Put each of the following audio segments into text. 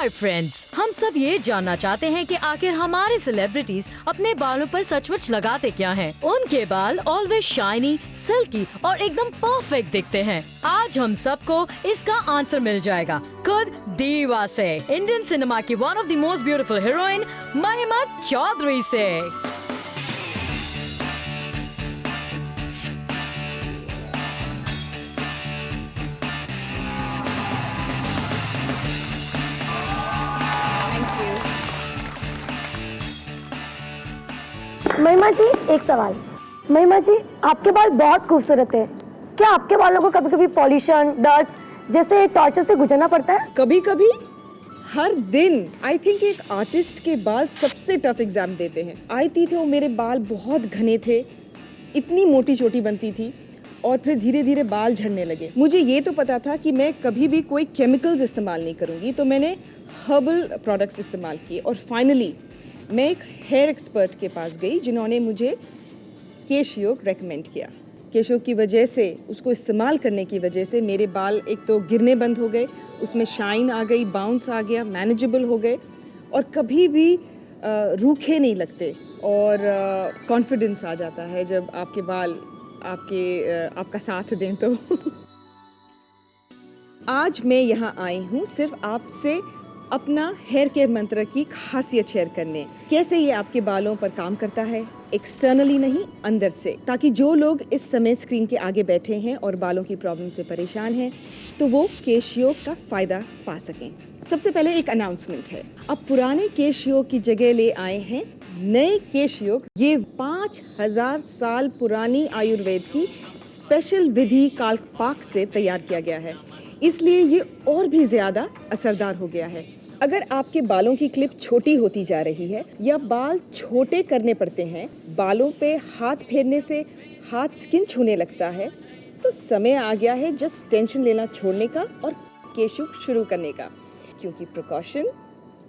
Hi friends, हम सब ये जानना चाहते हैं कि आखिर हमारे सेलिब्रिटीज अपने बालों पर सचमुच लगाते क्या हैं? उनके बाल ऑलवेज शाइनी, सिल्की और एकदम परफेक्ट दिखते हैं। आज हम सबको इसका आंसर मिल जाएगा खुद दीवा से, इंडियन सिनेमा की one of the most beautiful heroine महिमा चौधरी से। महिमा जी, एक सवाल। महिमा जी, आपके बाल बहुत खूबसूरत है। क्या आपके बालों को कभी कभी पॉल्यूशन, डस्ट जैसे टॉर्चर से गुजरना पड़ता है? कभी कभी, हर दिन। आई थिंक एक आर्टिस्ट के बाल सबसे टफ एग्जाम देते हैं। आती थी वो, मेरे बाल बहुत घने थे, इतनी मोटी चोटी बनती थी और फिर धीरे धीरे बाल झड़ने लगे। मुझे ये तो पता था कि मैं कभी भी कोई केमिकल्स इस्तेमाल नहीं करूँगी, तो मैंने हर्बल प्रोडक्ट्स इस्तेमाल किए और फाइनली मैं एक हेयर एक्सपर्ट के पास गई जिन्होंने मुझे केश योग रेकमेंड किया। केश योग की वजह से, उसको इस्तेमाल करने की वजह से मेरे बाल एक तो गिरने बंद हो गए, उसमें शाइन आ गई, बाउंस आ गया, मैनेजेबल हो गए और कभी भी रूखे नहीं लगते और कॉन्फिडेंस आ जाता है जब आपके बाल आपका साथ दें तो। आज मैं यहाँ आई हूँ सिर्फ आपसे अपना हेयर केयर मंत्र की खासियत शेयर करने, कैसे ये आपके बालों पर काम करता है, एक्सटर्नली नहीं अंदर से, ताकि जो लोग इस समय स्क्रीन के आगे बैठे हैं और बालों की प्रॉब्लम से परेशान हैं तो वो केश योग का फायदा पा सकें। सबसे पहले एक अनाउंसमेंट है, अब पुराने केश योग की जगह ले आए हैं नए केश योग। ये 5000 साल पुरानी आयुर्वेद की स्पेशल विधि कालपाक से तैयार किया गया है, इसलिए ये और भी ज्यादा असरदार हो गया है। अगर आपके बालों की क्लिप छोटी होती जा रही है या बाल छोटे करने पड़ते हैं, बालों पे हाथ फेरने से हाथ स्किन छूने लगता है, तो समय आ गया है जस्ट टेंशन लेना छोड़ने का और केश योग शुरू करने का, क्योंकि precaution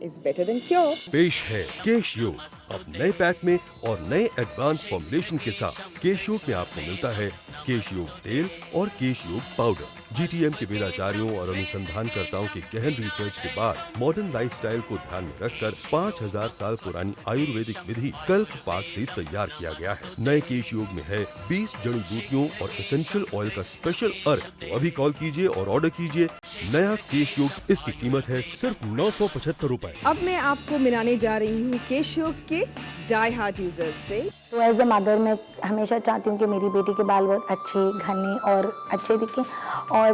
is better than cure. पेश है केश योग, अब नए पैक में और नए एडवांस फॉर्मुलेशन के साथ। केश योग में आपको मिलता है केश योग तेल और केश योग पाउडर। जीटीएम के वेदाचार्यों और अनुसंधानकर्ताओं के गहन रिसर्च के बाद मॉडर्न लाइफस्टाइल को ध्यान में रखकर 5000 साल पुरानी आयुर्वेदिक विधि कल्पपाक से तैयार किया गया है। नए केश योग में है 20 जड़ी बूटियों और एसेंशियल ऑयल का स्पेशल अर्क। तो अभी कॉल कीजिए और ऑर्डर कीजिए नया केश योग। इसकी कीमत है सिर्फ 975 रुपए। अब मैं आपको मिलाने जा रही हूँ केश योग के डाई हार्ड यूजर्स से। तो एज अ मदर मैं हमेशा चाहती हूँ कि मेरी बेटी के बाल बहुत अच्छे, घने और अच्छे दिखें, और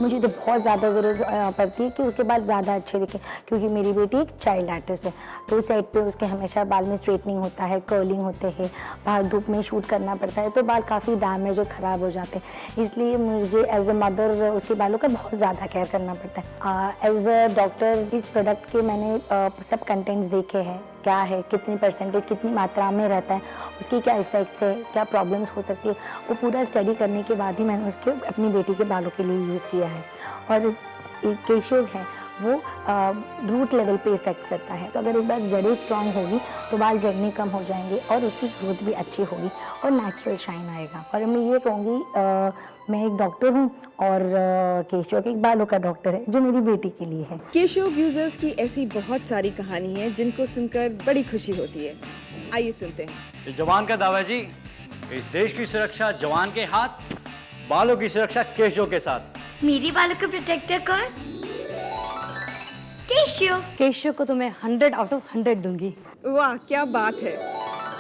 मुझे तो बहुत ज़्यादा ज़रूरत पड़ती है कि उसके बाल ज़्यादा अच्छे दिखें, क्योंकि मेरी बेटी एक चाइल्ड आर्टिस्ट है। तो उस साइड पे उसके हमेशा बाल में स्ट्रेटनिंग होता है, कर्लिंग होते हैं, बाहर धूप में शूट करना पड़ता है, तो बाल काफ़ी डैमेज और ख़राब हो जाते हैं। इसलिए मुझे एज अ मदर उसके बालों का बहुत ज़्यादा केयर करना पड़ता है। एज अ डॉक्टर इस प्रोडक्ट के मैंने सब कंटेंट्स देखे हैं, क्या है, कितनी परसेंटेज, कितनी मात्रा में रहता है, उसकी क्या इफ़ेक्ट्स है, क्या प्रॉब्लम्स हो सकती है, वो पूरा स्टडी करने के बाद ही मैंने उसके अपनी बेटी के बालों के लिए यूज़ किया है। और केश योग है वो रूट लेवल पे इफेक्ट करता है, तो अगर एक बार जड़ें स्ट्रांग होगी तो बाल झड़ने कम हो जाएंगे और उसकी ग्रोथ भी अच्छी होगी और नेचुरल शाइन आएगा। और मैं ये कहूँगी, मैं एक डॉक्टर हूँ और केश योग एक बालों का डॉक्टर है जो मेरी बेटी के लिए है। केश योग यूजर्स की ऐसी बहुत सारी कहानी है जिनको सुनकर बड़ी खुशी होती है। आइए सुनते हैं। ये जवान का दावा जी, इस देश की सुरक्षा जवान के हाथ, बालों की सुरक्षा केश योग के साथ। मेरी बालों को प्रोटेक्टर कौन? केश योग। केश योग को तो मैं 100 आउट ऑफ 100 दूंगी। वाह, क्या बात है।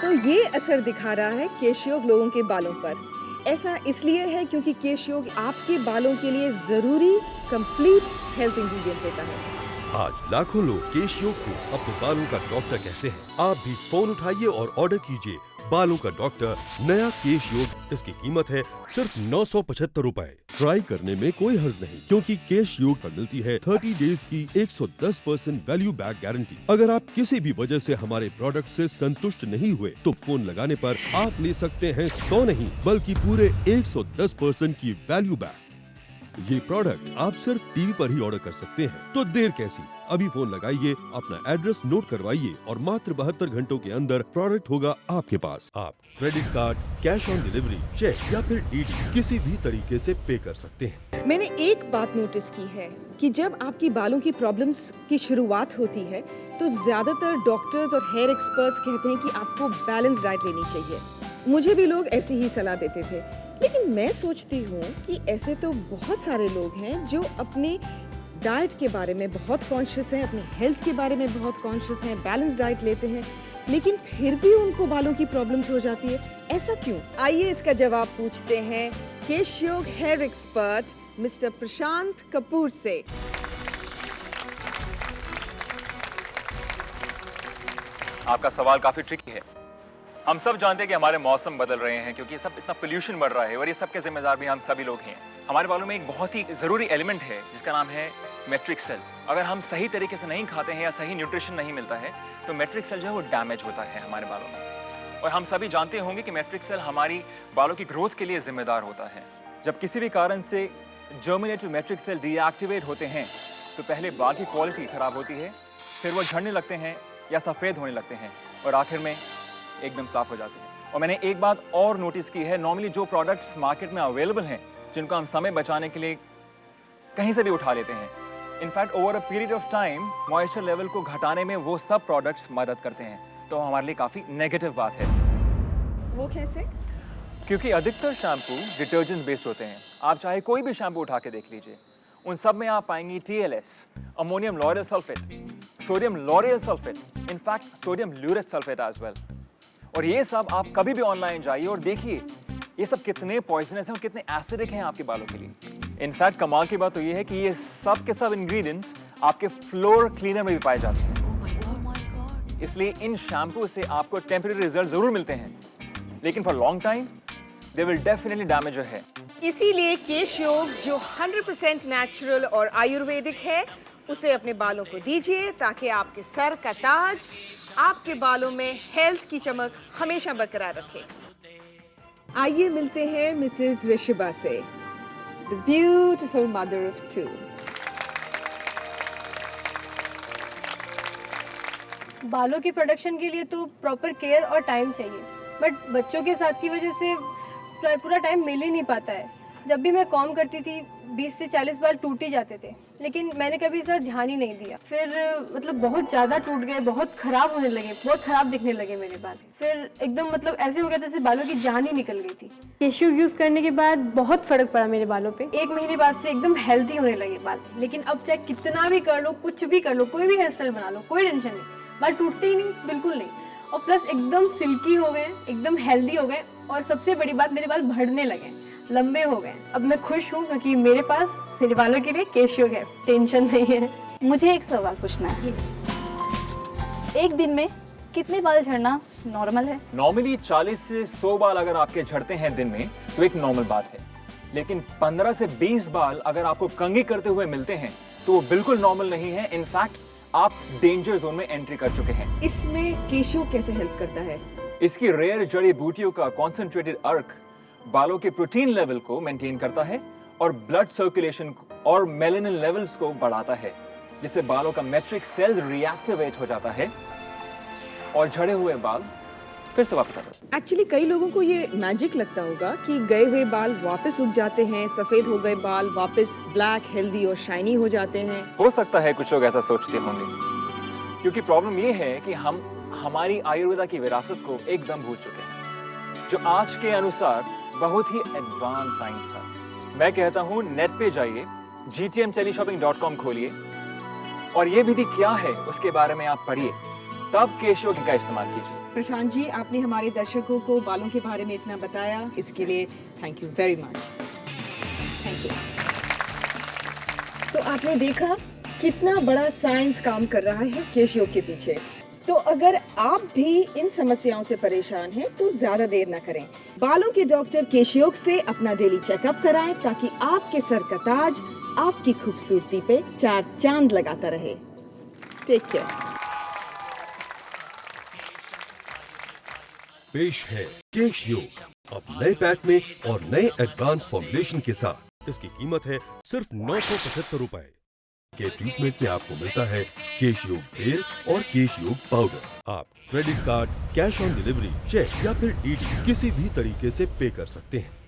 तो ये असर दिखा रहा है केश योग लोगों के बालों पर। ऐसा इसलिए है क्योंकि केश योग आपके बालों के लिए जरूरी कंप्लीट हेल्थ इंग्रेडिएंट्स देता है। आज लाखों लोग केश योग को अपने बालों का डॉक्टर कहते हैं। आप भी फोन उठाइए और ऑर्डर कीजिए बालों का डॉक्टर नया केश योग। इसकी कीमत है सिर्फ 975 रुपए। ट्राई करने में कोई हर्ज नहीं, क्योंकि केश योग पर मिलती है 30 डेज की 110% वैल्यू बैक गारंटी। अगर आप किसी भी वजह से हमारे प्रोडक्ट से संतुष्ट नहीं हुए तो फोन लगाने पर आप ले सकते हैं 100 नहीं बल्कि पूरे 110% की वैल्यू बैक। ये प्रोडक्ट आप सिर्फ टीवी पर ही ऑर्डर कर सकते हैं, तो देर कैसी, अभी फोन लगाइए, अपना एड्रेस नोट करवाइए और मात्र 72 घंटों के अंदर प्रोडक्ट होगा आपके पास। आप credit card, cash on delivery, cheque या फिर डीडी किसी भी तरीके से पे कर सकते हैं। मैंने एक बात नोटिस की है कि जब आपकी बालों की प्रॉब्लम्स की शुरुआत होती है तो ज़्यादातर डॉक्टर्स और हेयर एक्सपर्ट्स कहते हैं कि आपको बैलेंस डाइट लेनी चाहिए। मुझे भी लोग ऐसी ही सलाह देते थे, लेकिन मैं सोचती हूँ कि ऐसे तो बहुत सारे लोग हैं जो अपने डाइट के बारे में बहुत कॉन्शियस हैं, अपनी हेल्थ के बारे में बहुत कॉन्शियस हैं, बैलेंस डाइट लेते हैं, लेकिन फिर भी उनको बालों की प्रॉब्लम्स हो जाती है। ऐसा क्यों? आइए इसका जवाब पूछते हैं केशयोग हेयर एक्सपर्ट मिस्टर प्रशांत कपूर से। आपका सवाल काफी ट्रिकी है। हम सब जानते हैं कि हमारे मौसम बदल रहे हैं क्योंकि सब इतना पोल्यूशन बढ़ रहा है और ये सब के जिम्मेदार भी हम सभी लोग हैं। हमारे बालों में एक बहुत ही जरूरी एलिमेंट है जिसका नाम है मैट्रिक सेल। अगर हम सही तरीके से नहीं खाते हैं या सही न्यूट्रिशन नहीं मिलता है तो मैट्रिक सेल जो है वो डैमेज होता है हमारे बालों में। और हम सभी जानते होंगे कि मैट्रिक सेल हमारी बालों की ग्रोथ के लिए जिम्मेदार होता है। जब किसी भी कारण से जर्मिनेटिव मैट्रिक सेल डीएक्टिवेट होते हैं तो पहले बाल की क्वालिटी खराब होती है, फिर वो झड़ने लगते हैं या सफ़ेद होने लगते हैं और आखिर में एकदम साफ हो जाते हैं। और मैंने एक बात और नोटिस की है, नॉर्मली जो प्रोडक्ट्स मार्केट में अवेलेबल हैं जिनको हम समय बचाने के लिए कहीं से भी उठा लेते हैं, in fact over a period of time moisture level को घटाने में वो सब प्रोडक्ट्स मदद करते हैं। तो हमारे लिए काफ़ी नेगेटिव बात है। वो कैसे? क्योंकि अधिकतर शैम्पू डिटर्जेंट बेस्ड होते हैं। आप चाहे कोई भी शैम्पू उठा के देख लीजिए, उन सब में आप पाएंगी TLS, ammonium lauryl sulphate, sodium lauryl sulphate, in fact sodium laureth sulphate as well. और ये सब आप कभी भी ऑनलाइन जाइए और देखिए ये सब कितने पॉइजनस हैं और कितने एसिडिक हैं आपके बालों के लिए। इनफैक्ट कमाल की बात तो ये है कि ये सब के सब इंग्रेडिएंट्स आपके फ्लोर क्लीनर में भी पाए जाते हैं। इसलिए इन शैम्पू से आपको टेम्परेरी रिजल्ट जरूर मिलते हैं, लेकिन for long time they will definitely damage your hair. इसीलिए केशयोग जो 100% नेचुरल और आयुर्वेदिक है उसे अपने बालों को दीजिए ताकि आपके सर का ताज आपके बालों में हेल्थ की चमक हमेशा बरकरार रखे। आइए मिलते हैं मिसेस ऋषिबा से, द ब्यूटीफुल मदर ऑफ 2। बालों के प्रोडक्शन के लिए तो प्रॉपर केयर और टाइम चाहिए, बट बच्चों के साथ की वजह से पूरा टाइम मिल ही नहीं पाता है। जब भी मैं कॉम करती थी 20 से 40 बाल टूट ही जाते थे, लेकिन मैंने कभी इस पर ध्यान ही नहीं दिया। फिर मतलब बहुत ज़्यादा टूट गए, बहुत ख़राब होने लगे, बहुत ख़राब दिखने लगे मेरे बाल। फिर एकदम मतलब ऐसे हो गया जैसे बालों की जान ही निकल गई थी। केशयोग यूज़ करने के बाद बहुत फ़र्क पड़ा मेरे बालों पे। 1 महीने बाद से एकदम हेल्दी होने लगे बाल। लेकिन अब चाहे कितना भी कर लो, कुछ भी कर लो, कोई भी हेयर स्टाइल बना लो, कोई टेंशन नहीं, बाल टूटते ही नहीं, बिल्कुल नहीं। और प्लस एकदम सिल्की हो गए, एकदम हेल्दी हो गए, और सबसे बड़ी बात मेरे बाल बढ़ने लगे, लंबे हो गए। अब मैं खुश हूँ क्योंकि मेरे पास मेरे बालों के लिए केशयोग है, टेंशन नहीं है। मुझे एक सवाल पूछना है, एक दिन में कितने बाल झड़ना नॉर्मल है? नॉर्मली 40 से 100 बाल अगर आपके झड़ते हैं दिन में तो एक नॉर्मल बात है, लेकिन 15 से 20 बाल अगर आपको कंघी करते हुए मिलते हैं तो वो बिल्कुल नॉर्मल नहीं है। इनफैक्ट आप डेंजर जोन में एंट्री कर चुके हैं। इसमें केशयोग कैसे हेल्प करता है? इसकी रेयर जड़ी बूटियों का कॉन्सेंट्रेटेड अर्क बालों के प्रोटीन लेवल को मेंटेन करता है और ब्लड सर्कुलेशन और मेलानिन लेवल्स को बढ़ाता है, जिससे बालों का मैट्रिक सेल रिएक्टिवेट हो जाता है और झड़े हुए बाल फिर से वापस आते हैं। एक्चुअली कई लोगों को ये मैजिक लगता होगा कि गए हुए बाल वापस उग जाते हैं, सफेद हो गए बाल वापस ब्लैक, हेल्दी और शाइनी हो जाते हैं। हो सकता है कुछ लोग ऐसा सोचते होंगे, क्योंकि प्रॉब्लम ये है कि हम हमारी आयुर्वेदा की विरासत को एकदम भूल चुके हैं, जो आज के अनुसार बहुत ही एडवांस साइंस था। मैं कहता हूँ नेट पे जाइए, gtmteleshopping.com खोलिए और ये विधि क्या है उसके बारे में आप पढ़िए, तब केशयोग का इस्तेमाल कीजिए। प्रशांत जी, आपने हमारे दर्शकों को बालों के बारे में इतना बताया, इसके लिए thank you very much. Thank you. तो आपने देखा कितना बड़ा साइंस काम कर रहा है केशयोग के पीछे। तो अगर आप भी इन समस्याओं से परेशान हैं तो ज्यादा देर ना करें, बालों के डॉक्टर केशयोग से अपना डेली चेकअप कराएं ताकि आपके सर का ताज आपकी खूबसूरती पे 4 चांद लगाता रहे। Take care. पेश है केशयोग अब नए पैक में और नए एडवांस फॉर्मुलेशन के साथ। इसकी कीमत है सिर्फ 975 रुपए। के ट्रीटमेंट में आपको मिलता है केश योग तेल और केश योग पाउडर। आप credit card, cash on delivery, cheque या फिर डीडी किसी भी तरीके से पे कर सकते हैं।